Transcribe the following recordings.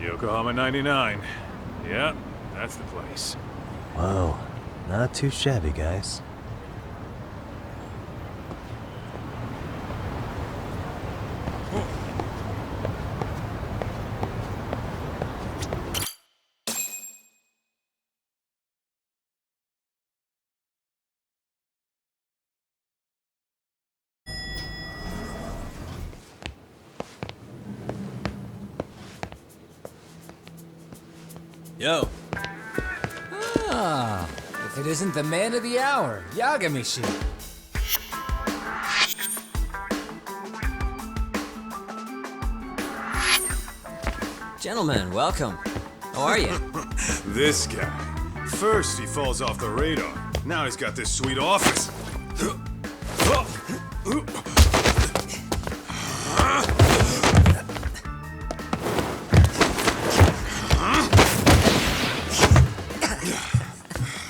Yokohama 99. Yeah, that's the place. Whoa, not too shabby, guys. Yo. Ah, if it isn't the man of the hour, Yagami-shi. Gentlemen, welcome. How are you? This guy. First he falls off the radar. Now he's got this sweet office.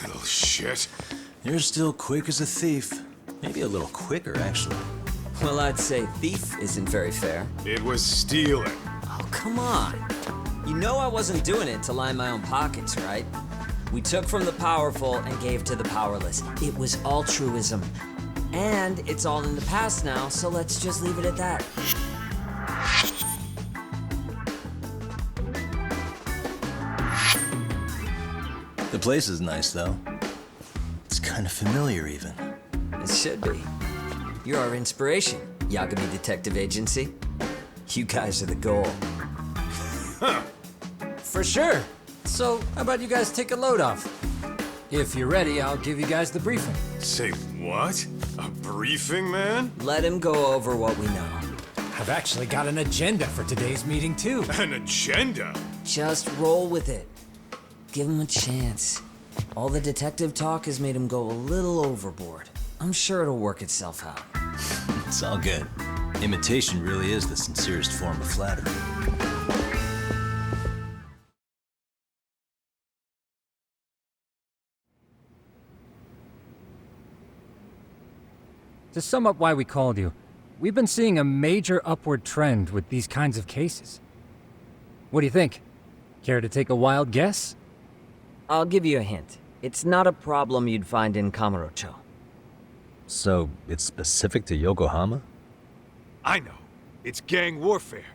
Little shit. You're still quick as a thief. Maybe a little quicker, actually. Well, I'd say thief isn't very fair. It was stealing. Oh, come on. You know I wasn't doing it to line my own pockets, right? We took from the powerful and gave to the powerless. It was altruism. And it's all in the past now, so let's just leave it at that. The place is nice, though. It's kind of familiar, even. It should be. You're our inspiration, Yagami Detective Agency. You guys are the goal. For sure. So, how about you guys take a load off? If you're ready, I'll give you guys the briefing. Say what? A briefing, man? Let him go over what we know. I've actually got an agenda for today's meeting, too. An agenda? Just roll with it. Give him a chance. All the detective talk has made him go a little overboard. I'm sure it'll work itself out. It's all good. Imitation really is the sincerest form of flattery. To sum up why we called you, we've been seeing a major upward trend with these kinds of cases. What do you think? Care to take a wild guess? I'll give you a hint. It's not a problem you'd find in Kamurocho. So, it's specific to Yokohama? I know. It's gang warfare.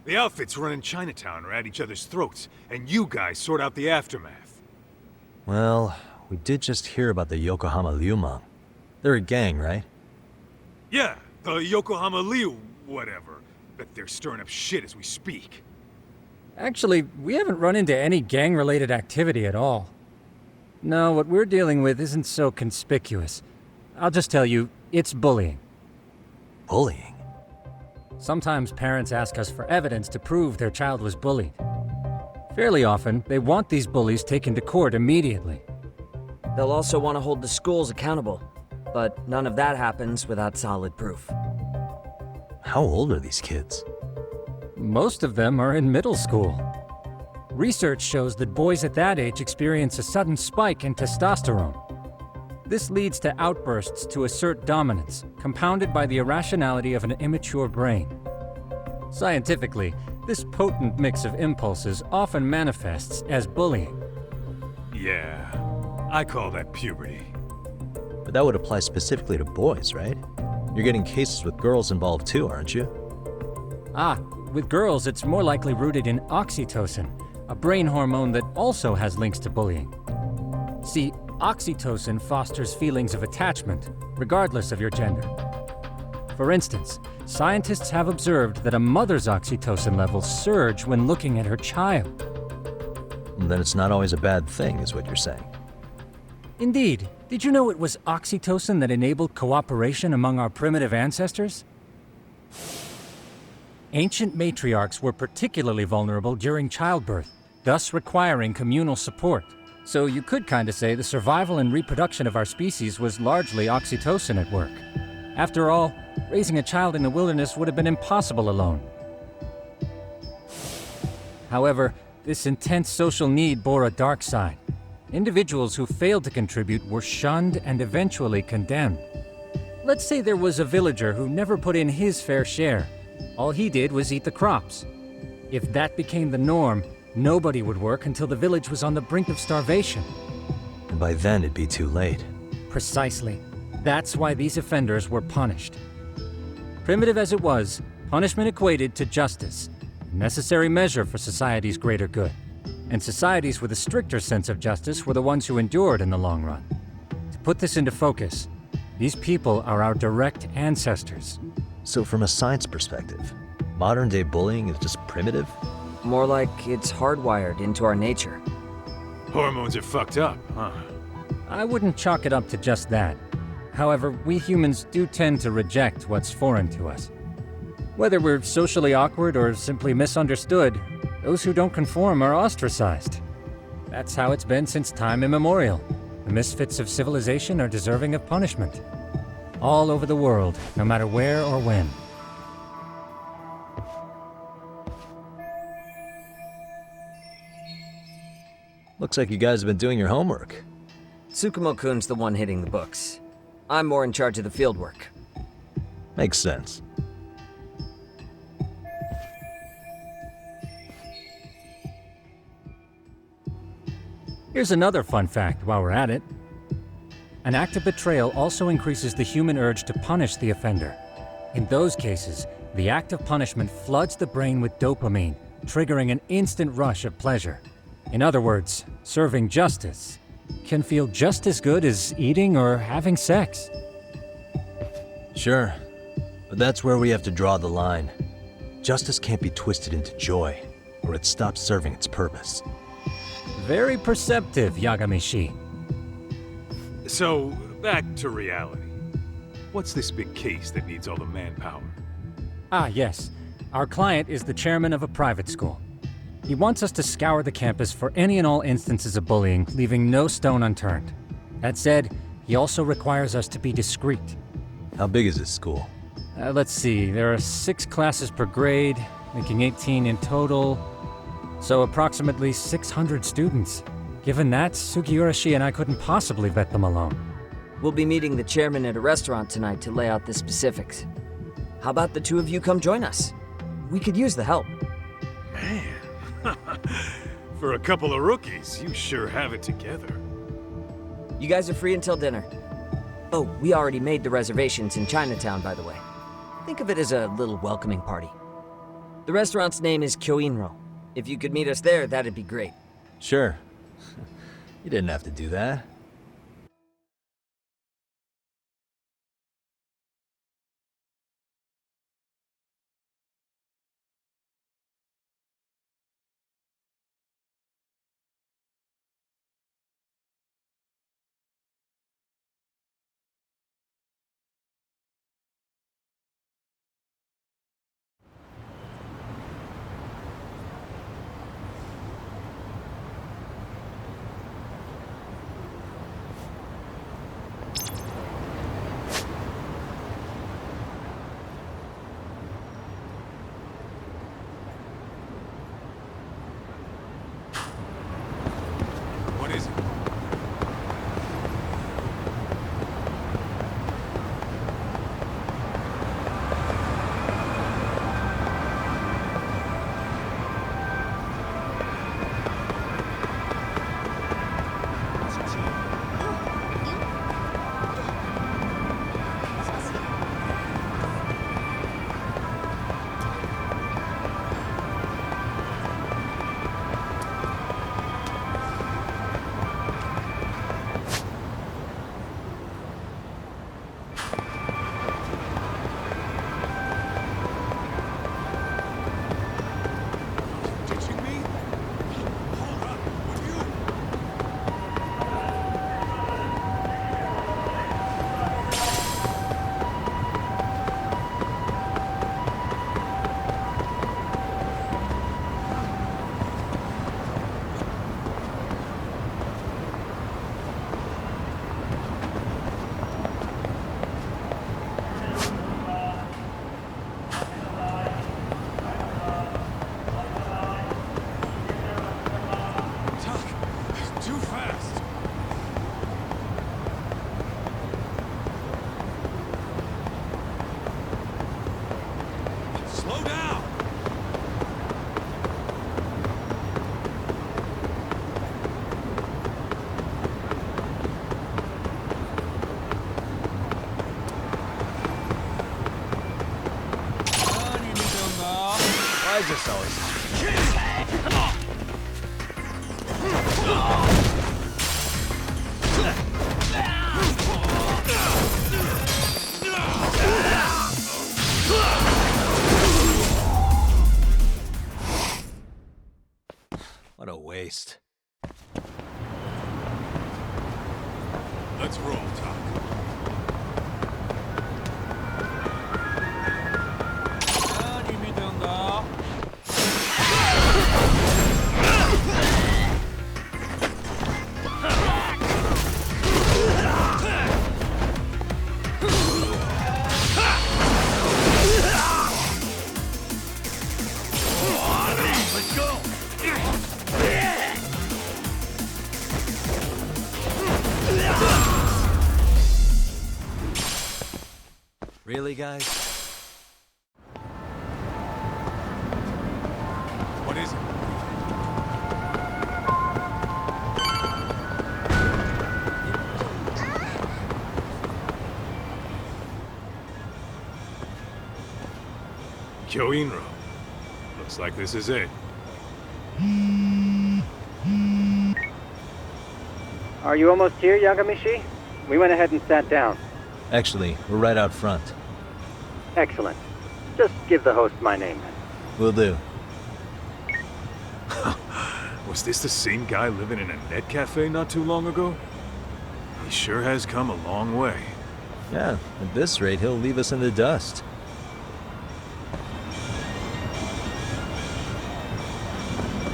The outfits running Chinatown are at each other's throats, and you guys sort out the aftermath. Well, we did just hear about the Yokohama Liumang. They're a gang, right? Yeah, the Yokohama Liu, whatever. Bet they're stirring up shit as we speak. Actually, we haven't run into any gang-related activity at all. No, what we're dealing with isn't so conspicuous. I'll just tell you, it's bullying. Bullying? Sometimes parents ask us for evidence to prove their child was bullied. Fairly often, they want these bullies taken to court immediately. They'll also want to hold the schools accountable, but none of that happens without solid proof. How old are these kids? Most of them are in middle school. Research shows that boys at that age experience a sudden spike in testosterone. This leads to outbursts to assert dominance, compounded by the irrationality of an immature brain. Scientifically, this potent mix of impulses often manifests as bullying. Yeah, I call that puberty. But that would apply specifically to boys, right? You're getting cases with girls involved too, aren't you? Ah, with girls it's more likely rooted in oxytocin, a brain hormone that also has links to bullying. See, oxytocin fosters feelings of attachment, regardless of your gender. For instance, scientists have observed that a mother's oxytocin levels surge when looking at her child. Then it's not always a bad thing, is what you're saying. Indeed. Did you know it was oxytocin that enabled cooperation among our primitive ancestors? Ancient matriarchs were particularly vulnerable during childbirth, thus requiring communal support. So you could kinda say the survival and reproduction of our species was largely oxytocin at work. After all, raising a child in the wilderness would have been impossible alone. However, this intense social need bore a dark side. Individuals who failed to contribute were shunned and eventually condemned. Let's say there was a villager who never put in his fair share. All he did was eat the crops. If that became the norm, Nobody would work until the village was on the brink of starvation. And by then it'd be too late. Precisely. That's why these offenders were punished. Primitive as it was, punishment equated to justice, a necessary measure for society's greater good. And societies with a stricter sense of justice were the ones who endured in the long run. To put this into focus, these people are our direct ancestors. So from a science perspective, modern-day bullying is just primitive? More like it's hardwired into our nature. Hormones are fucked up, huh? I wouldn't chalk it up to just that. However, we humans do tend to reject what's foreign to us. Whether we're socially awkward or simply misunderstood, those who don't conform are ostracized. That's how it's been since time immemorial. The misfits of civilization are deserving of punishment. All over the world, no matter where or when. Looks like you guys have been doing your homework. Tsukumo-kun's the one hitting the books. I'm more in charge of the fieldwork. Makes sense. Here's another fun fact while we're at it. An act of betrayal also increases the human urge to punish the offender. In those cases, the act of punishment floods the brain with dopamine, triggering an instant rush of pleasure. In other words, serving justice can feel just as good as eating or having sex. Sure, but that's where we have to draw the line. Justice can't be twisted into joy, or it stops serving its purpose. Very perceptive, Yagami-shi. So, back to reality. What's this big case that needs all the manpower? Ah, yes. Our client is the chairman of a private school. He wants us to scour the campus for any and all instances of bullying, leaving no stone unturned. That said, he also requires us to be discreet. How big is this school? Let's see, there are 6 classes per grade, making 18 in total. So approximately 600 students. Given that, Sugiura-shi and I couldn't possibly vet them alone. We'll be meeting the chairman at a restaurant tonight to lay out the specifics. How about the two of you come join us? We could use the help. Man, for a couple of rookies, you sure have it together. You guys are free until dinner. Oh, we already made the reservations in Chinatown, by the way. Think of it as a little welcoming party. The restaurant's name is Kyoinro. If you could meet us there, that'd be great. Sure. You didn't have to do that. us always. What a waste. Let's roll, Doc. Let's go! Really, guys? What is it? Kyoinro. Looks like this is it. Are you almost here, Yagami-shi? We went ahead and sat down. Actually, we're right out front. Excellent. Just give the host my name. Will do. Was this the same guy living in a net cafe not too long ago? He sure has come a long way. Yeah, at this rate, he'll leave us in the dust.